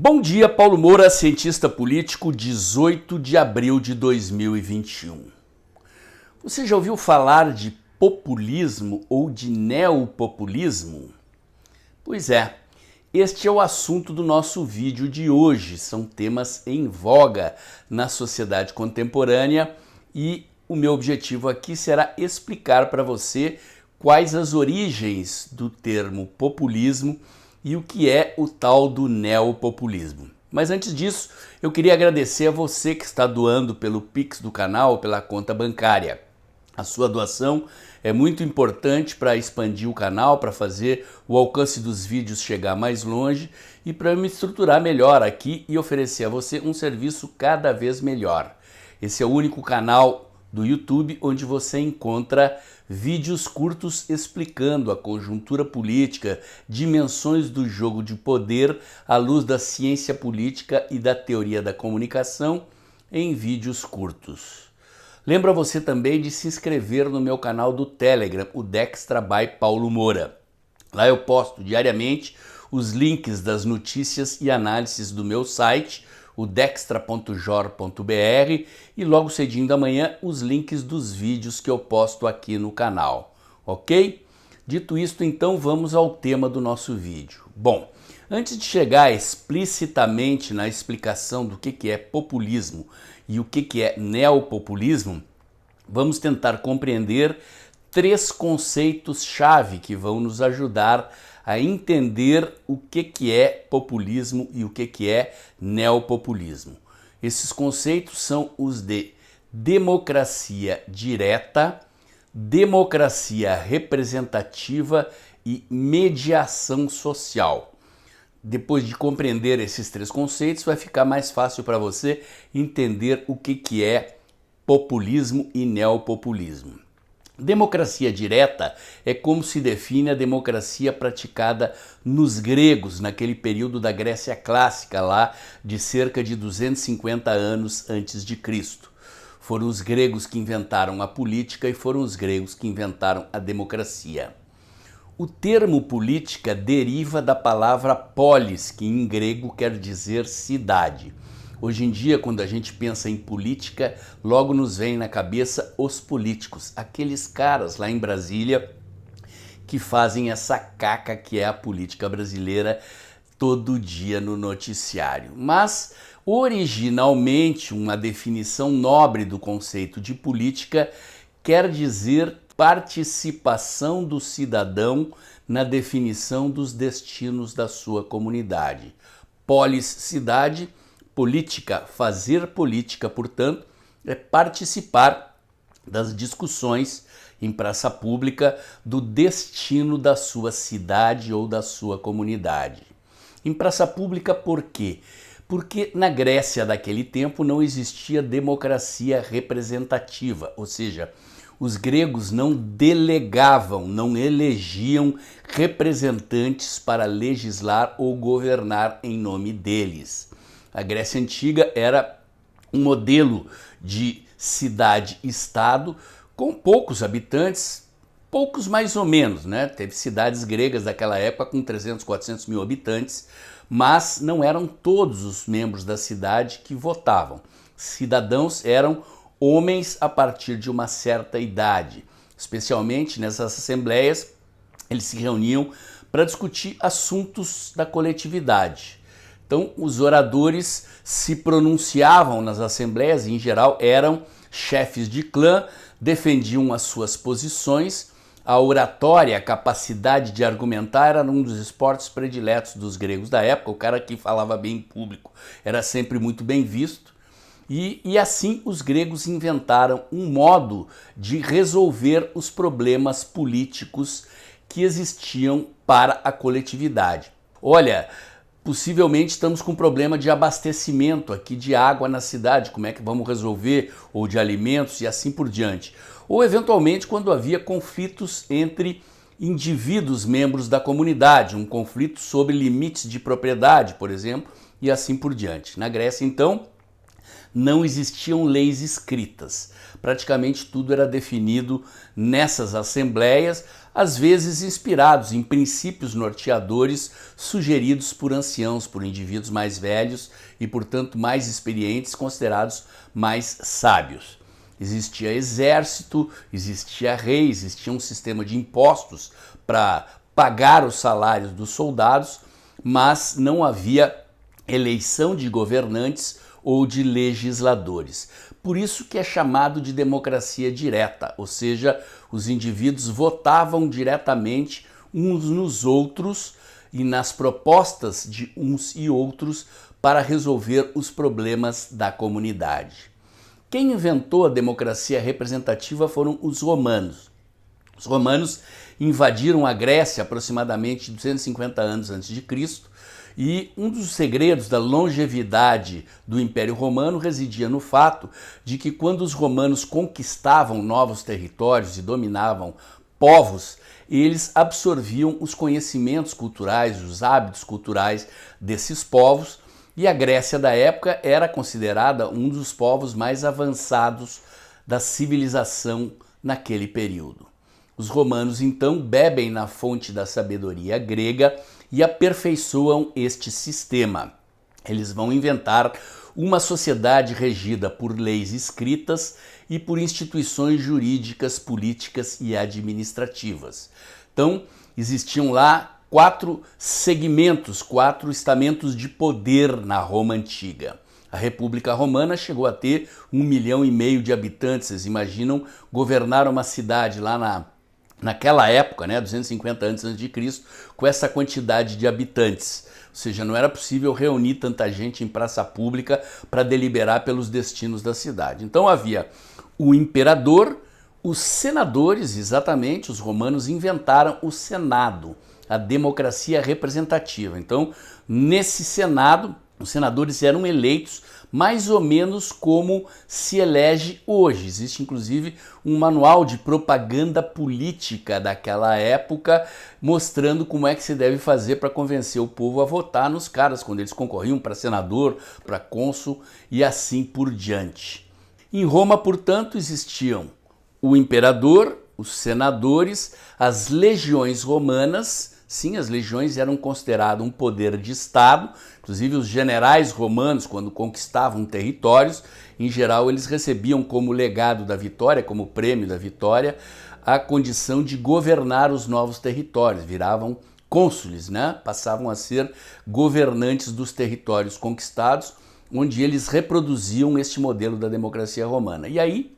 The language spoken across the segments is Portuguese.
Bom dia, Paulo Moura, cientista político, 18 de abril de 2021. Você já ouviu falar de populismo ou de neopopulismo? Pois é, este é o assunto do nosso vídeo de hoje. São temas em voga na sociedade contemporânea e o meu objetivo aqui será explicar para você quais as origens do termo populismo e o que é o tal do neopopulismo. Mas antes disso, eu queria agradecer a você que está doando pelo Pix do canal, pela conta bancária. A sua doação é muito importante para expandir o canal, para fazer o alcance dos vídeos chegar mais longe e para me estruturar melhor aqui e oferecer a você um serviço cada vez melhor. Esse é o único canal do YouTube onde você encontra vídeos curtos explicando a conjuntura política, dimensões do jogo de poder à luz da ciência política e da teoria da comunicação em vídeos curtos. Lembro a você também de se inscrever no meu canal do Telegram, o Dextra by Paulo Moura. Lá eu posto diariamente os links das notícias e análises do meu site, o dextra.jor.br, e logo cedinho da manhã os links dos vídeos que eu posto aqui no canal, ok? Dito isto, então vamos ao tema do nosso vídeo. Bom, antes de chegar explicitamente na explicação do que é populismo e o que é neopopulismo, vamos tentar compreender três conceitos-chave que vão nos ajudar a entender o que é populismo e o que é neopopulismo. Esses conceitos são os de democracia direta, democracia representativa e mediação social. Depois de compreender esses três conceitos, vai ficar mais fácil para você entender o que é populismo e neopopulismo. Democracia direta é como se define a democracia praticada nos gregos, naquele período da Grécia clássica, lá de cerca de 250 anos antes de Cristo. Foram os gregos que inventaram a política e foram os gregos que inventaram a democracia. O termo política deriva da palavra polis, que em grego quer dizer cidade. Hoje em dia, quando a gente pensa em política, logo nos vem na cabeça os políticos, aqueles caras lá em Brasília que fazem essa caca que é a política brasileira todo dia no noticiário. Mas, originalmente, uma definição nobre do conceito de política quer dizer participação do cidadão na definição dos destinos da sua comunidade. Polis, cidade. Política, fazer política, portanto, é participar das discussões em praça pública do destino da sua cidade ou da sua comunidade. Em praça pública por quê? Porque na Grécia daquele tempo não existia democracia representativa, ou seja, os gregos não delegavam, não elegiam representantes para legislar ou governar em nome deles. A Grécia Antiga era um modelo de cidade-estado com poucos habitantes, poucos mais ou menos, né? Teve cidades gregas daquela época com 300, 400 mil habitantes, mas não eram todos os membros da cidade que votavam. Cidadãos eram homens a partir de uma certa idade. Especialmente nessas assembleias, eles se reuniam para discutir assuntos da coletividade. Então, os oradores se pronunciavam nas assembleias, e, em geral, eram chefes de clã, defendiam as suas posições. A oratória, a capacidade de argumentar, era um dos esportes prediletos dos gregos da época. O cara que falava bem em público era sempre muito bem visto. E assim os gregos inventaram um modo de resolver os problemas políticos que existiam para a coletividade. Olha, possivelmente estamos com problema de abastecimento aqui de água na cidade, como é que vamos resolver, ou de alimentos e assim por diante. Ou eventualmente quando havia conflitos entre indivíduos membros da comunidade, um conflito sobre limites de propriedade, por exemplo, e assim por diante. Na Grécia, então, não existiam leis escritas. Praticamente tudo era definido nessas assembleias, às vezes inspirados em princípios norteadores sugeridos por anciãos, por indivíduos mais velhos e, portanto, mais experientes, considerados mais sábios. Existia exército, existia rei, existia um sistema de impostos para pagar os salários dos soldados, mas não havia eleição de governantes ou de legisladores. Por isso que é chamado de democracia direta, ou seja, os indivíduos votavam diretamente uns nos outros e nas propostas de uns e outros para resolver os problemas da comunidade. Quem inventou a democracia representativa foram os romanos. Os romanos invadiram a Grécia aproximadamente 250 anos antes de Cristo, e um dos segredos da longevidade do Império Romano residia no fato de que quando os romanos conquistavam novos territórios e dominavam povos, eles absorviam os conhecimentos culturais, os hábitos culturais desses povos, e a Grécia da época era considerada um dos povos mais avançados da civilização naquele período. Os romanos então bebem na fonte da sabedoria grega e aperfeiçoam este sistema. Eles vão inventar uma sociedade regida por leis escritas e por instituições jurídicas, políticas e administrativas. Então, existiam lá 4 segmentos, 4 estamentos de poder na Roma antiga. A República Romana chegou a ter 1,5 milhão de habitantes. Vocês imaginam governar uma cidade lá naquela época, 250 anos antes de Cristo, com essa quantidade de habitantes. Ou seja, não era possível reunir tanta gente em praça pública para deliberar pelos destinos da cidade. Então havia o imperador, os senadores, exatamente, os romanos inventaram o Senado, a democracia representativa. Então, nesse Senado, os senadores eram eleitos mais ou menos como se elege hoje. Existe inclusive um manual de propaganda política daquela época mostrando como é que se deve fazer para convencer o povo a votar nos caras quando eles concorriam para senador, para cônsul e assim por diante. Em Roma, portanto, existiam o imperador, os senadores, as legiões romanas. Sim, as legiões eram consideradas um poder de Estado, inclusive os generais romanos, quando conquistavam territórios, em geral eles recebiam como legado da vitória, como prêmio da vitória, a condição de governar os novos territórios, viravam cônsules, passavam a ser governantes dos territórios conquistados, onde eles reproduziam este modelo da democracia romana. E aí,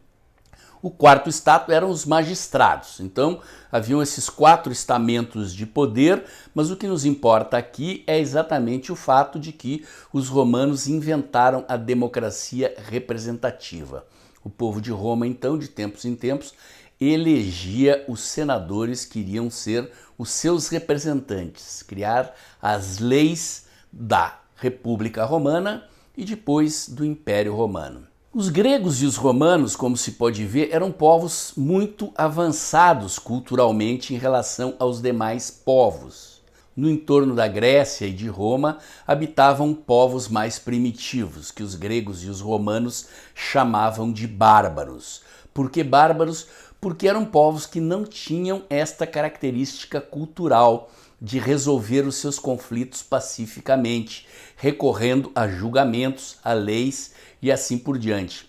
o quarto estado eram os magistrados. Então, haviam esses 4 estamentos de poder, mas o que nos importa aqui é exatamente o fato de que os romanos inventaram a democracia representativa. O povo de Roma, então, de tempos em tempos, elegia os senadores que iriam ser os seus representantes, criar as leis da República Romana e depois do Império Romano. Os gregos e os romanos, como se pode ver, eram povos muito avançados culturalmente em relação aos demais povos. No entorno da Grécia e de Roma habitavam povos mais primitivos, que os gregos e os romanos chamavam de bárbaros. Por que bárbaros? Porque eram povos que não tinham esta característica cultural de resolver os seus conflitos pacificamente, recorrendo a julgamentos, a leis e assim por diante.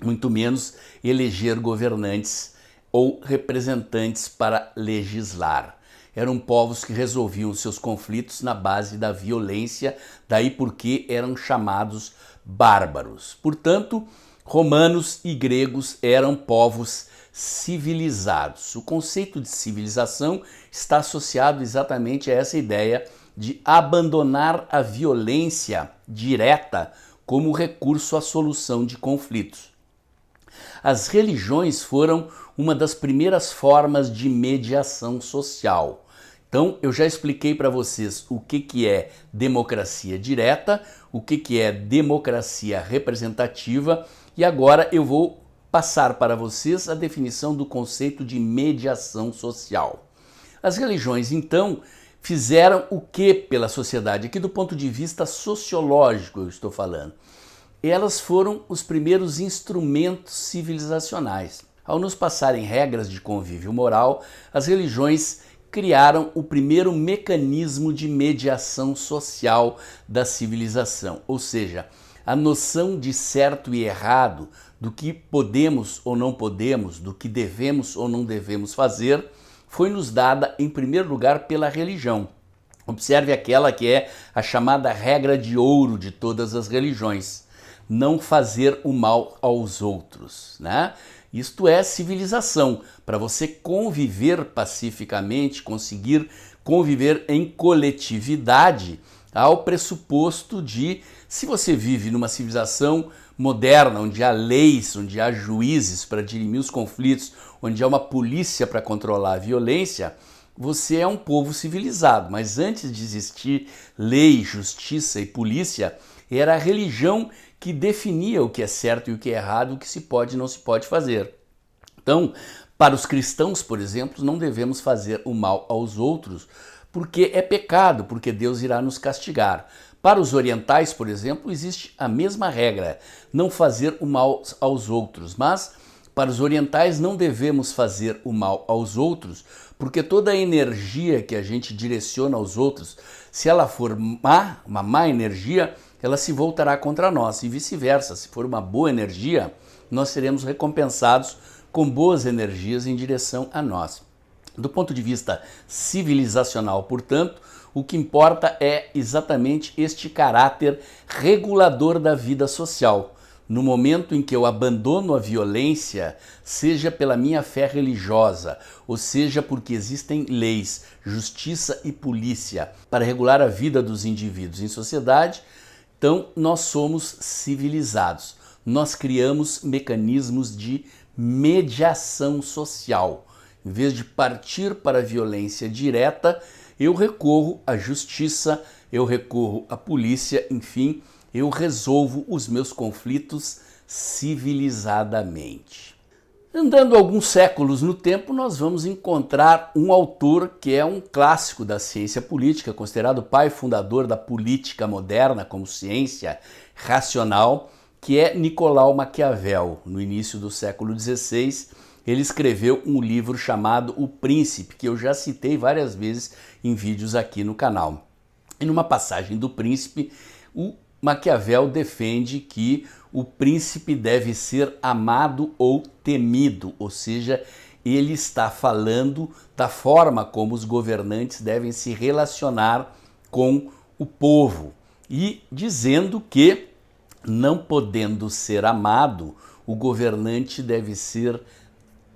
Muito menos eleger governantes ou representantes para legislar. Eram povos que resolviam seus conflitos na base da violência, daí porque eram chamados bárbaros. Portanto, romanos e gregos eram povos civilizados. O conceito de civilização está associado exatamente a essa ideia de abandonar a violência direta como recurso à solução de conflitos. As religiões foram uma das primeiras formas de mediação social. Então, eu já expliquei para vocês o que é democracia direta, o que é democracia representativa, e agora eu vou passar para vocês a definição do conceito de mediação social. As religiões, então, fizeram o que pela sociedade? Aqui do ponto de vista sociológico eu estou falando. elas foram os primeiros instrumentos civilizacionais. Ao nos passarem regras de convívio moral, as religiões criaram o primeiro mecanismo de mediação social da civilização, ou seja, a noção de certo e errado, do que podemos ou não podemos, do que devemos ou não devemos fazer, foi nos dada em primeiro lugar pela religião. Observe aquela que é a chamada regra de ouro de todas as religiões: não fazer o mal aos outros, né? Isto é civilização. Para você conviver pacificamente, conseguir conviver em coletividade, há o pressuposto de, se você vive numa civilização moderna, onde há leis, onde há juízes para dirimir os conflitos, onde há uma polícia para controlar a violência, você é um povo civilizado. Mas antes de existir lei, justiça e polícia, era a religião que definia o que é certo e o que é errado, o que se pode e não se pode fazer. Então, para os cristãos, por exemplo, não devemos fazer o mal aos outros, porque é pecado, porque Deus irá nos castigar. Para os orientais, por exemplo, existe a mesma regra: não fazer o mal aos outros. Mas para os orientais não devemos fazer o mal aos outros, porque toda a energia que a gente direciona aos outros, se ela for má, uma má energia, ela se voltará contra nós, e vice-versa. Se for uma boa energia, nós seremos recompensados com boas energias em direção a nós. Do ponto de vista civilizacional, portanto, o que importa é exatamente este caráter regulador da vida social. No momento em que eu abandono a violência, seja pela minha fé religiosa, ou seja porque existem leis, justiça e polícia para regular a vida dos indivíduos em sociedade, então nós somos civilizados. Nós criamos mecanismos de mediação social. Em vez de partir para a violência direta, eu recorro à justiça, eu recorro à polícia, enfim, eu resolvo os meus conflitos civilizadamente. Andando alguns séculos no tempo, nós vamos encontrar um autor que é um clássico da ciência política, considerado o pai fundador da política moderna como ciência racional, que é Nicolau Maquiavel. No início do século XVI, ele escreveu um livro chamado O Príncipe, que eu já citei várias vezes em vídeos aqui no canal. E numa passagem do Príncipe, o Maquiavel defende que o príncipe deve ser amado ou temido, ou seja, ele está falando da forma como os governantes devem se relacionar com o povo e dizendo que, não podendo ser amado, o governante deve ser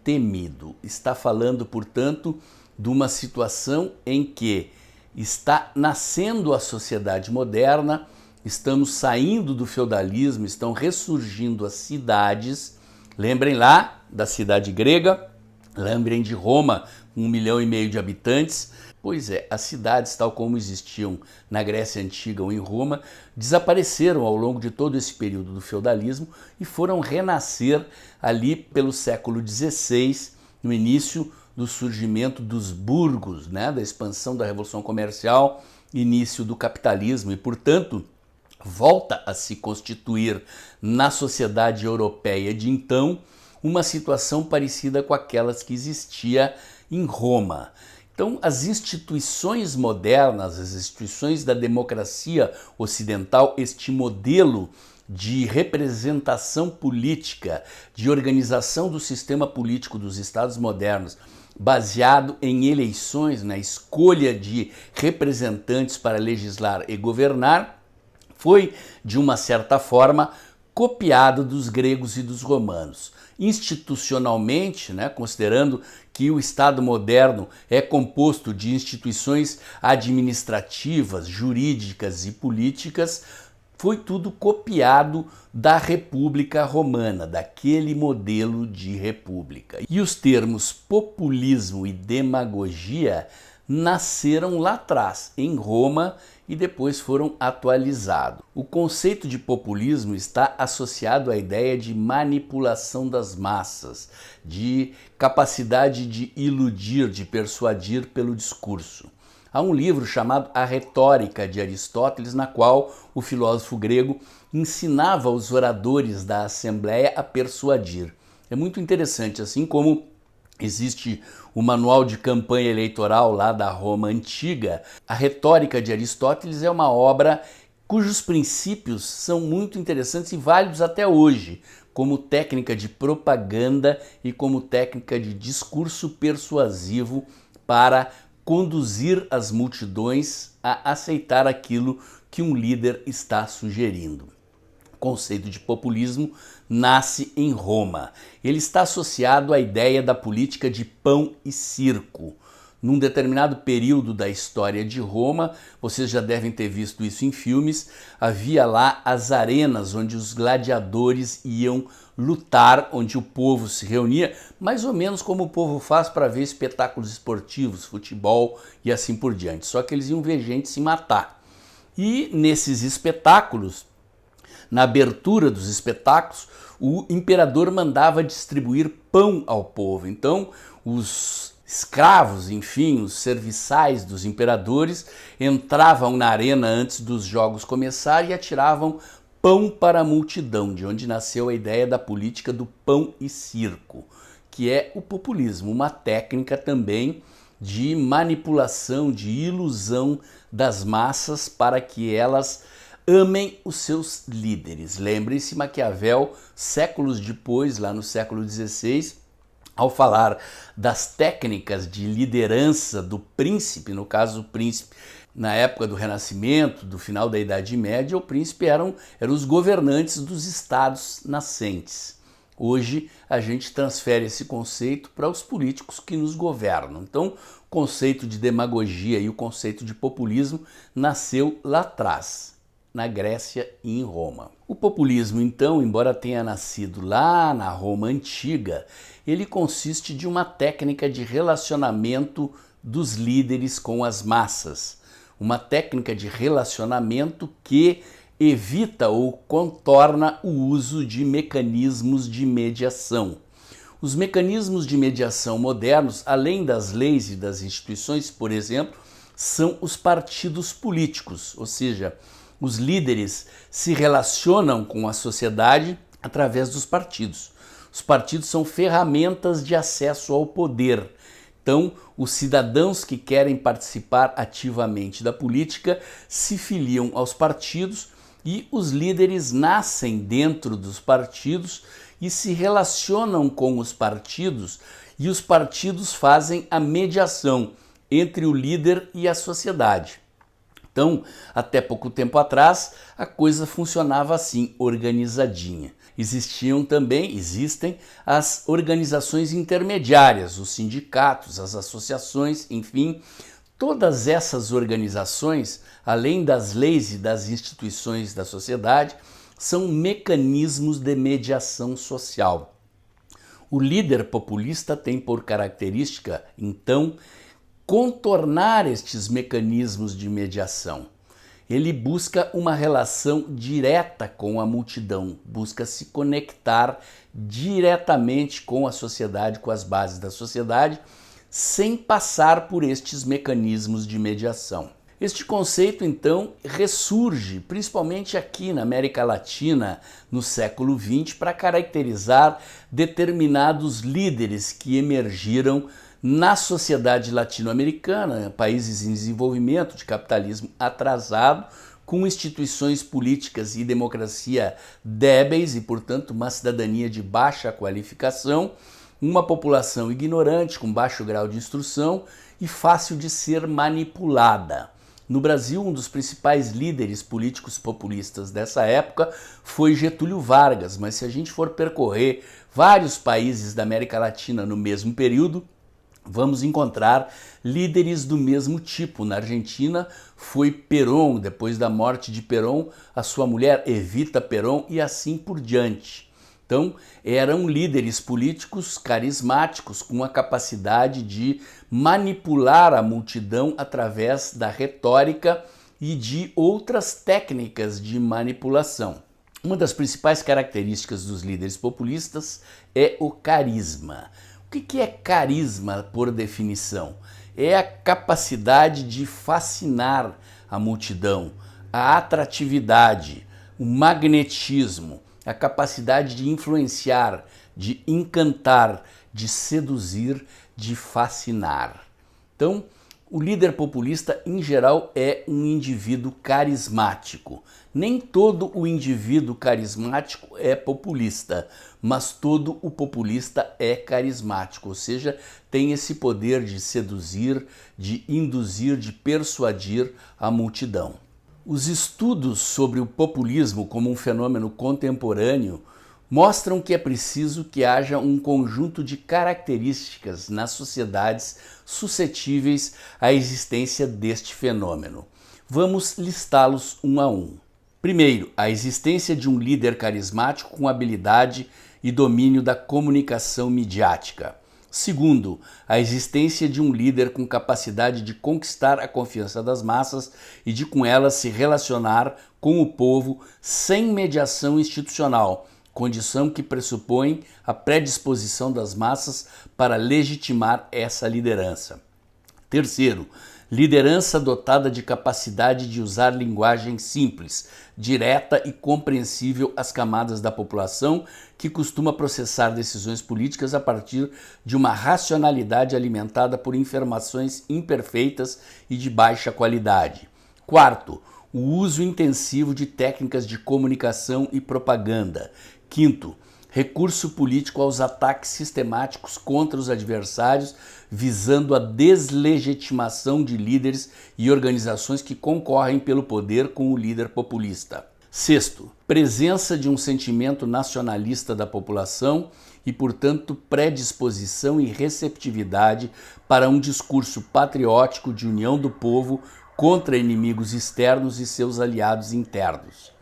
temido. Está falando, portanto, de uma situação em que está nascendo a sociedade moderna, estamos saindo do feudalismo, estão ressurgindo as cidades. Lembrem lá da cidade grega, lembrem de Roma, 1,5 milhão de habitantes. Pois é, as cidades, tal como existiam na Grécia Antiga ou em Roma, desapareceram ao longo de todo esse período do feudalismo e foram renascer ali pelo século XVI, no início do surgimento dos burgos, né, da expansão da Revolução Comercial, início do capitalismo, e, portanto, volta a se constituir na sociedade europeia de então uma situação parecida com aquelas que existia em Roma. Então, as instituições modernas, as instituições da democracia ocidental, este modelo de representação política, de organização do sistema político dos Estados modernos, baseado em eleições, na escolha de representantes para legislar e governar, foi, de uma certa forma, copiado dos gregos e dos romanos. Institucionalmente, né, considerando que o Estado moderno é composto de instituições administrativas, jurídicas e políticas, foi tudo copiado da República Romana, daquele modelo de república. E os termos populismo e demagogia nasceram lá atrás, em Roma, e depois foram atualizados. O conceito de populismo está associado à ideia de manipulação das massas, de capacidade de iludir, de persuadir pelo discurso. Há um livro chamado A Retórica de Aristóteles, na qual o filósofo grego ensinava os oradores da Assembleia a persuadir. É muito interessante, assim como existe o manual de campanha eleitoral lá da Roma Antiga, a Retórica de Aristóteles é uma obra cujos princípios são muito interessantes e válidos até hoje, como técnica de propaganda e como técnica de discurso persuasivo para conduzir as multidões a aceitar aquilo que um líder está sugerindo. O conceito de populismo nasce em Roma. Ele está associado à ideia da política de pão e circo. Num determinado período da história de Roma, vocês já devem ter visto isso em filmes, havia lá as arenas onde os gladiadores iam lutar, onde o povo se reunia, mais ou menos como o povo faz para ver espetáculos esportivos, futebol e assim por diante. Só que eles iam ver gente se matar. E nesses espetáculos, na abertura dos espetáculos, o imperador mandava distribuir pão ao povo. Então, os escravos, enfim, os serviçais dos imperadores entravam na arena antes dos jogos começarem e atiravam pão para a multidão, de onde nasceu a ideia da política do pão e circo, que é o populismo, uma técnica também de manipulação, de ilusão das massas para que elas amem os seus líderes. Lembrem-se, Maquiavel, séculos depois, lá no século XVI, ao falar das técnicas de liderança do príncipe, no caso o príncipe na época do Renascimento, do final da Idade Média, o príncipe eram os governantes dos estados nascentes. Hoje a gente transfere esse conceito para os políticos que nos governam. Então, o conceito de demagogia e o conceito de populismo nasceu lá atrás, na Grécia e em Roma. O populismo, então, embora tenha nascido lá na Roma Antiga, ele consiste de uma técnica de relacionamento dos líderes com as massas. Uma técnica de relacionamento que evita ou contorna o uso de mecanismos de mediação. Os mecanismos de mediação modernos, além das leis e das instituições, por exemplo, são os partidos políticos, ou seja, os líderes se relacionam com a sociedade através dos partidos. Os partidos são ferramentas de acesso ao poder. Então, os cidadãos que querem participar ativamente da política se filiam aos partidos e os líderes nascem dentro dos partidos e se relacionam com os partidos, e os partidos fazem a mediação entre o líder e a sociedade. Então, até pouco tempo atrás, a coisa funcionava assim, organizadinha. Existem as organizações intermediárias, os sindicatos, as associações, enfim, todas essas organizações, além das leis e das instituições da sociedade, são mecanismos de mediação social. O líder populista tem por característica, então, contornar estes mecanismos de mediação. Ele busca uma relação direta com a multidão, busca se conectar diretamente com a sociedade, com as bases da sociedade, sem passar por estes mecanismos de mediação. Este conceito, então, ressurge, principalmente aqui na América Latina, no século XX, para caracterizar determinados líderes que emergiram na sociedade latino-americana, países em desenvolvimento, de capitalismo atrasado, com instituições políticas e democracia débeis e, portanto, uma cidadania de baixa qualificação, uma população ignorante, com baixo grau de instrução e fácil de ser manipulada. No Brasil, um dos principais líderes políticos populistas dessa época foi Getúlio Vargas, mas se a gente for percorrer vários países da América Latina no mesmo período, vamos encontrar líderes do mesmo tipo. Na Argentina foi Perón, depois da morte de Perón, a sua mulher Evita Perón e assim por diante. Então, eram líderes políticos carismáticos com a capacidade de manipular a multidão através da retórica e de outras técnicas de manipulação. Uma das principais características dos líderes populistas é o carisma. O que é carisma, por definição? é a capacidade de fascinar a multidão, a atratividade, o magnetismo, a capacidade de influenciar, de encantar, de seduzir, de fascinar. Então, o líder populista, em geral, é um indivíduo carismático. Nem todo o indivíduo carismático é populista, mas todo o populista é carismático, ou seja, tem esse poder de seduzir, de induzir, de persuadir a multidão. Os estudos sobre o populismo como um fenômeno contemporâneo mostram que é preciso que haja um conjunto de características nas sociedades suscetíveis à existência deste fenômeno. Vamos listá-los um a um. Primeiro, a existência de um líder carismático com habilidade e domínio da comunicação midiática. Segundo, a existência de um líder com capacidade de conquistar a confiança das massas e de com elas se relacionar com o povo sem mediação institucional, condição que pressupõe a predisposição das massas para legitimar essa liderança. Terceiro, liderança dotada de capacidade de usar linguagem simples, direta e compreensível às camadas da população que costuma processar decisões políticas a partir de uma racionalidade alimentada por informações imperfeitas e de baixa qualidade. Quarto, o uso intensivo de técnicas de comunicação e propaganda. Quinto, recurso político aos ataques sistemáticos contra os adversários, visando a deslegitimação de líderes e organizações que concorrem pelo poder com o líder populista. Sexto, presença de um sentimento nacionalista da população e, portanto, predisposição e receptividade para um discurso patriótico de união do povo contra inimigos externos e seus aliados internos.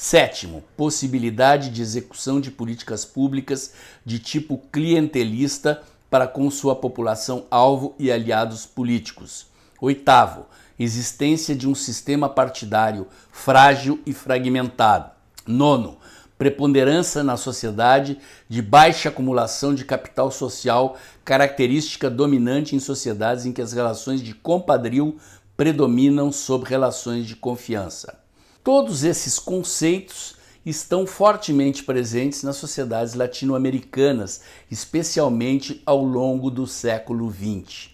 Sétimo, possibilidade de execução de políticas públicas de tipo clientelista para com sua população-alvo e aliados políticos. Oitavo, existência de um sistema partidário frágil e fragmentado. Nono, preponderância na sociedade de baixa acumulação de capital social, característica dominante em sociedades em que as relações de compadrio predominam sobre relações de confiança. Todos esses conceitos estão fortemente presentes nas sociedades latino-americanas, especialmente ao longo do século XX.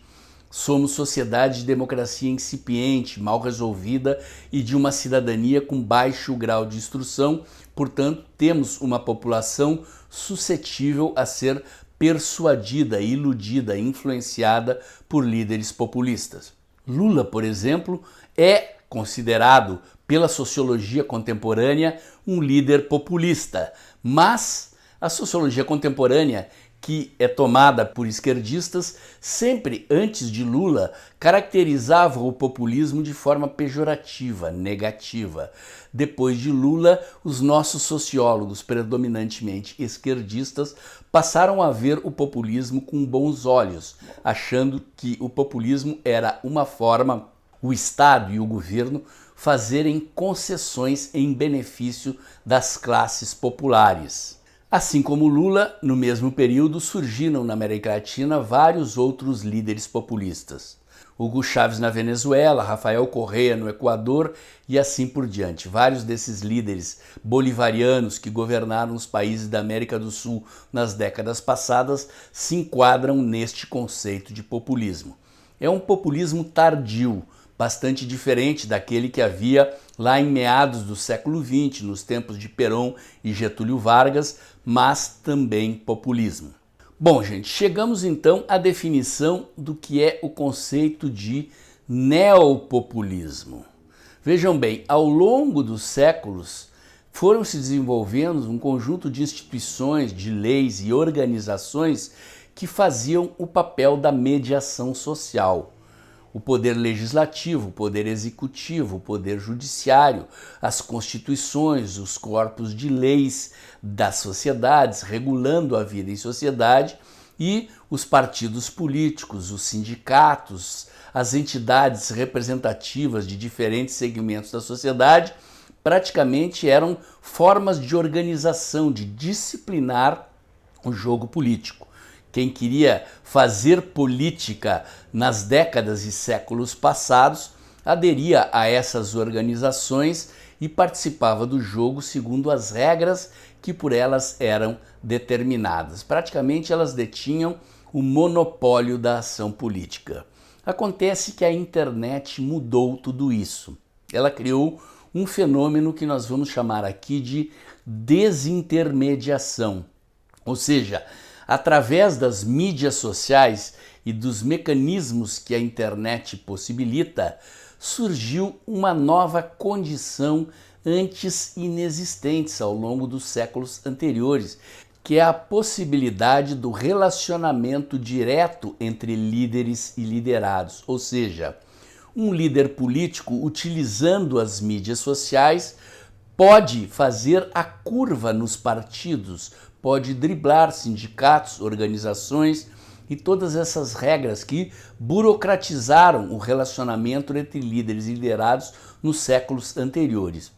Somos sociedade de democracia incipiente, mal resolvida e de uma cidadania com baixo grau de instrução, portanto, temos uma população suscetível a ser persuadida, iludida, influenciada por líderes populistas. Lula, por exemplo, é considerado pela sociologia contemporânea um líder populista, mas a sociologia contemporânea, que é tomada por esquerdistas, sempre antes de Lula caracterizava o populismo de forma pejorativa, negativa. Depois de Lula, os nossos sociólogos, predominantemente esquerdistas, passaram a ver o populismo com bons olhos, achando que o populismo era uma forma o Estado e o governo fazerem concessões em benefício das classes populares. Assim como Lula, no mesmo período surgiram na América Latina vários outros líderes populistas. Hugo Chávez na Venezuela, Rafael Correa no Equador e assim por diante. Vários desses líderes bolivarianos que governaram os países da América do Sul nas décadas passadas se enquadram neste conceito de populismo. É um populismo tardio, bastante diferente daquele que havia lá em meados do século XX, nos tempos de Perón e Getúlio Vargas, mas também populismo. Bom, gente, chegamos então à definição do que é o conceito de neopopulismo. Vejam bem, ao longo dos séculos foram se desenvolvendo um conjunto de instituições, de leis e organizações que faziam o papel da mediação social. O poder legislativo, o poder executivo, o poder judiciário, as constituições, os corpos de leis das sociedades, regulando a vida em sociedade, e os partidos políticos, os sindicatos, as entidades representativas de diferentes segmentos da sociedade, praticamente eram formas de organização, de disciplinar o jogo político. quem queria fazer política nas décadas e séculos passados, aderia a essas organizações e participava do jogo segundo as regras que por elas eram determinadas. Praticamente elas detinham o monopólio da ação política. Acontece que a internet mudou tudo isso. Ela criou um fenômeno que nós vamos chamar aqui de desintermediação. Ou seja, através das mídias sociais e dos mecanismos que a internet possibilita, surgiu uma nova condição antes inexistentes ao longo dos séculos anteriores, que é a possibilidade do relacionamento direto entre líderes e liderados. Ou seja, um líder político, utilizando as mídias sociais, pode fazer a curva nos partidos, pode driblar sindicatos, organizações e todas essas regras que burocratizaram o relacionamento entre líderes e liderados nos séculos anteriores.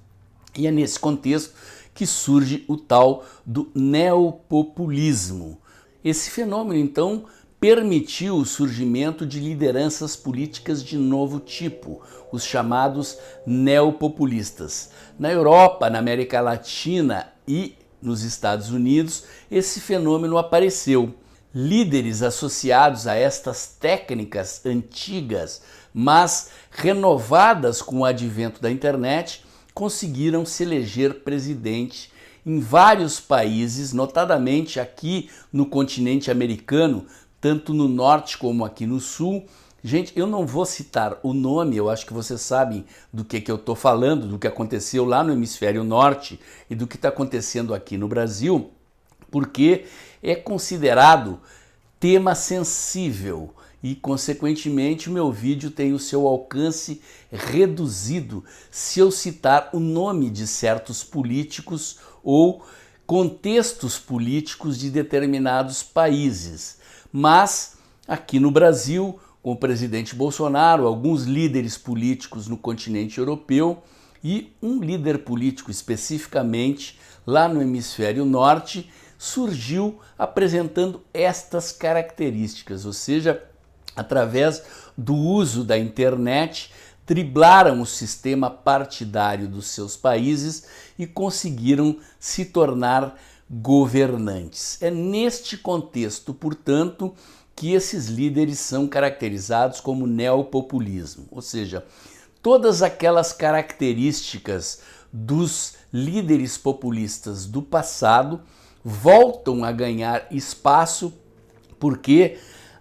E é nesse contexto que surge o tal do neopopulismo. Esse fenômeno, então, permitiu o surgimento de lideranças políticas de novo tipo, os chamados neopopulistas. Na Europa, na América Latina e nos Estados Unidos, esse fenômeno apareceu. Líderes associados a estas técnicas antigas, mas renovadas com o advento da internet, conseguiram se eleger presidente em vários países, notadamente aqui no continente americano, tanto no norte como aqui no sul. Gente, eu não vou citar o nome, eu acho que vocês sabem do que eu estou falando, do que aconteceu lá no hemisfério norte e do que está acontecendo aqui no Brasil, porque é considerado tema sensível e, consequentemente, o meu vídeo tem o seu alcance reduzido se eu citar o nome de certos políticos ou contextos políticos de determinados países. Mas, aqui no Brasil, com o presidente Bolsonaro, alguns líderes políticos no continente europeu e um líder político especificamente lá no hemisfério norte, surgiu apresentando estas características, ou seja, através do uso da internet, driblaram o sistema partidário dos seus países e conseguiram se tornar governantes. É neste contexto, portanto, que esses líderes são caracterizados como neopopulismo, ou seja, todas aquelas características dos líderes populistas do passado voltam a ganhar espaço porque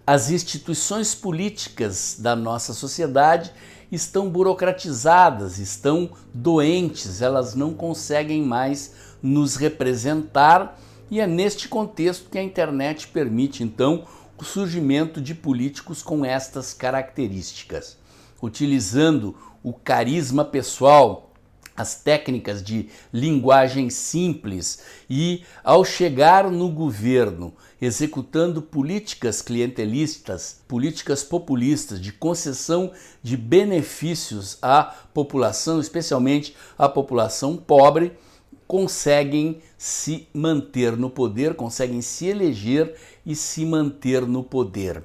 as instituições políticas da nossa sociedade estão burocratizadas, estão doentes, elas não conseguem mais nos representar e é neste contexto que a internet permite, então, o surgimento de políticos com estas características, utilizando o carisma pessoal, as técnicas de linguagem simples e, ao chegar no governo, executando políticas clientelistas, políticas populistas de concessão de benefícios à população, especialmente à população pobre, conseguem se manter no poder, conseguem se eleger e se manter no poder.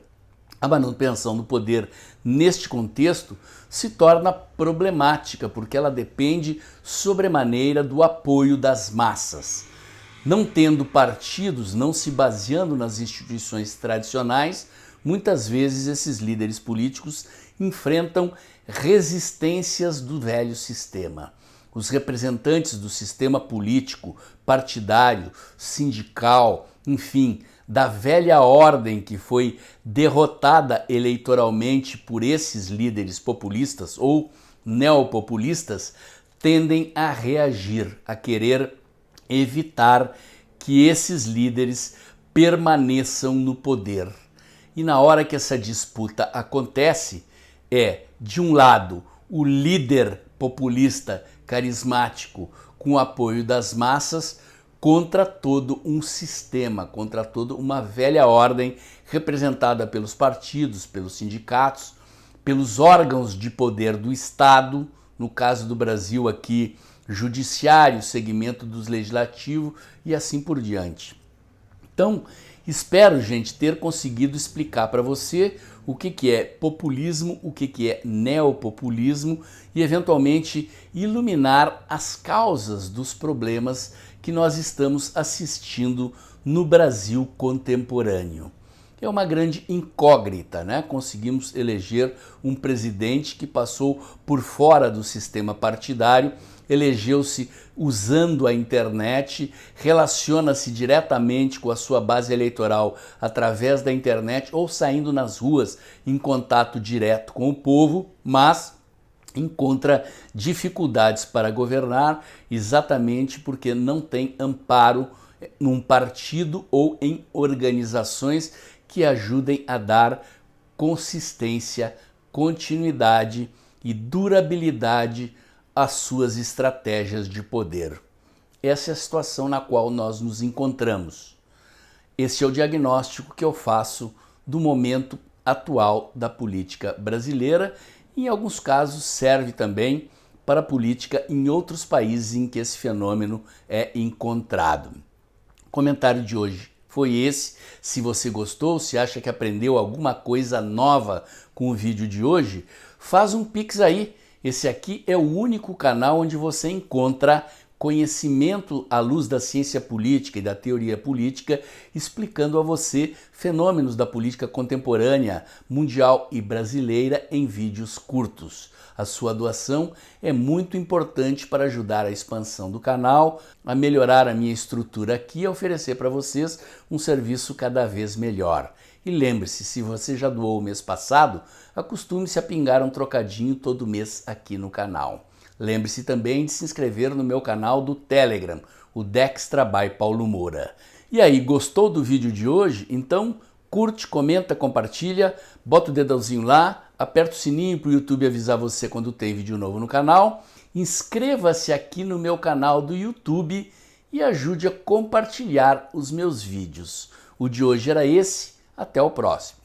A manutenção do poder neste contexto se torna problemática porque ela depende sobremaneira do apoio das massas. Não tendo partidos, não se baseando nas instituições tradicionais, muitas vezes esses líderes políticos enfrentam resistências do velho sistema. Os representantes do sistema político, partidário, sindical, enfim, da velha ordem que foi derrotada eleitoralmente por esses líderes populistas ou neopopulistas, tendem a reagir, a querer evitar que esses líderes permaneçam no poder. E na hora que essa disputa acontece, de um lado, o líder populista carismático com o apoio das massas contra todo um sistema, contra toda uma velha ordem representada pelos partidos, pelos sindicatos, pelos órgãos de poder do Estado, no caso do Brasil aqui, judiciário, segmento dos legislativo e assim por diante. Então, Espero, gente, ter conseguido explicar para você o que é populismo, o que é neopopulismo e, eventualmente, iluminar as causas dos problemas que nós estamos assistindo no Brasil contemporâneo. É uma grande incógnita, né? Conseguimos eleger um presidente que passou por fora do sistema partidário, elegeu-se usando a internet, relaciona-se diretamente com a sua base eleitoral através da internet ou saindo nas ruas em contato direto com o povo, mas encontra dificuldades para governar exatamente porque não tem amparo num partido ou em organizações que ajudem a dar consistência, continuidade e durabilidade às suas estratégias de poder. Essa é a situação na qual nós nos encontramos. Esse é o diagnóstico que eu faço do momento atual da política brasileira e, em alguns casos, serve também para a política em outros países em que esse fenômeno é encontrado. O comentário de hoje foi esse. Se você gostou, se acha que aprendeu alguma coisa nova com o vídeo de hoje, faz um Pix aí. Esse aqui é o único canal onde você encontra conhecimento à luz da ciência política e da teoria política, explicando a você fenômenos da política contemporânea, mundial e brasileira em vídeos curtos. A sua doação é muito importante para ajudar a expansão do canal, a melhorar a minha estrutura aqui e a oferecer para vocês um serviço cada vez melhor. E lembre-se, se você já doou o mês passado, acostume-se a pingar um trocadinho todo mês aqui no canal. Lembre-se também de se inscrever no meu canal do Telegram, o Dextra by Paulo Moura. E aí, gostou do vídeo de hoje? Então curte, comenta, compartilha, bota o dedãozinho lá, aperta o sininho para o YouTube avisar você quando tem vídeo novo no canal, inscreva-se aqui no meu canal do YouTube e ajude a compartilhar os meus vídeos. O de hoje era esse, até o próximo.